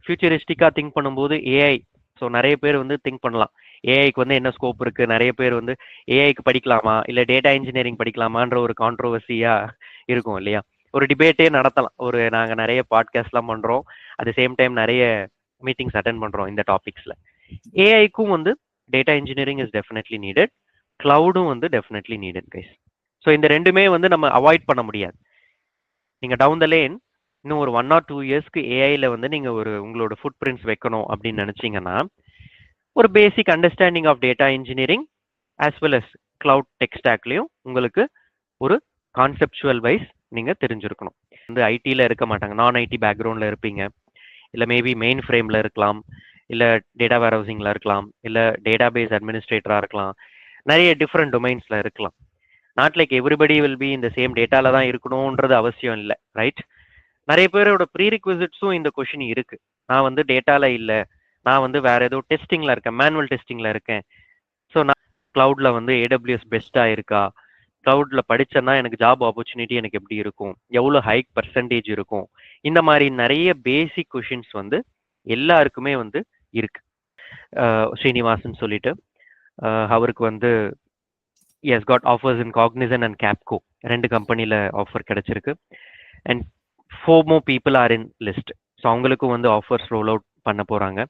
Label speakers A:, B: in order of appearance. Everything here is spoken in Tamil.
A: ஃபியூச்சரிஸ்டிக்காக திங்க் பண்ணும்போது ஏஐ. ஸோ நிறைய பேர் வந்து திங்க் பண்ணலாம், ஏஐக்கு வந்து என்ன ஸ்கோப் இருக்குது, நிறைய பேர் வந்து ஏஐக்கு படிக்கலாமா இல்லை டேட்டா இன்ஜினியரிங் படிக்கலாமான்ற ஒரு கான்ட்ரோவர்சியாக இருக்கும் இல்லையா. ஒரு டிபேட்டே நடத்தலாம். நாங்கள் நிறைய பாட்காஸ்ட்லாம் பண்ணுறோம், அட் த சேம் டைம் நிறைய மீட்டிங்ஸ் அட்டென்ட் பண்ணுறோம் இந்த டாபிக்ஸில். ஏஐக்கும் வந்து data engineering is definitely needed, க்ளவுடும் வந்து டெஃபினெட்லி நீடட் கைஸ். ஸோ இந்த ரெண்டுமே வந்து நம்ம அவாய்ட் பண்ண முடியாது. நீங்கள் டவுன் த லேன் இன்னும் ஒரு 1 or 2 இயர்ஸ்க்கு ஏஐயில் வந்து நீங்கள் உங்களோட ஃபுட் பிரிண்ட்ஸ் வைக்கணும் அப்படின்னு நினச்சிங்கன்னா ஒரு basic understanding of data engineering as well as cloud tech ஸ்டாக்லையும் உங்களுக்கு ஒரு கான்செப்சுவல் வைஸ் நீங்கள் தெரிஞ்சிருக்கணும். வந்து ஐடியில் இருக்க மாட்டாங்க, நான் ஐடி பேக்ரவுண்டில் இருப்பீங்க, இல்லை மேபி மெயின் ஃப்ரேமில் இருக்கலாம், இல்லை டேட்டா வேர்ஹவுசிங்கில் இருக்கலாம், இல்லை டேட்டா பேஸ் அட்மினிஸ்ட்ரேட்டராக இருக்கலாம், நிறைய டிஃப்ரெண்ட் டொமைன்ஸில் இருக்கலாம். Not like everybody will be இந்த சேம் டேட்டாவில் தான் இருக்கணுன்றது அவசியம் இல்லை, ரைட். நிறைய பேரோட ப்ரீரிக்விசிட்ஸும் இந்த கொஷின் இருக்குது. நான் வந்து டேட்டாவில் இல்லை, நான் வந்து வேற ஏதோ டெஸ்டிங்கில் இருக்கேன், மேனுவல் டெஸ்டிங்கில் இருக்கேன். ஸோ நான் க்ளவுடில் வந்து ஏடபிள்யூஎஸ் பெஸ்ட்டாக இருக்கா, க்ளவுடில் படித்தேன்னா எனக்கு ஜாப் ஆப்பர்ச்சுனிட்டி எனக்கு எப்படி இருக்கும், எவ்வளோ ஹைக் பர்சன்டேஜ் இருக்கும், இந்த மாதிரி நிறைய பேசிக் கொஷின்ஸ் வந்து எல்லாருக்குமே வந்து இருக்கு. ஸ்ரீனிவாசன் சொல்லிட்டு அவருக்கு வந்து has got offers in Cognizant and Capco, 2 கம்பெனியில் ஆஃபர் கிடைச்சிருக்கு. And 4 more people are in list. So அவங்களுக்கும் வந்து ஆஃபர்ஸ் ரோல் அவுட் பண்ண போகிறாங்க.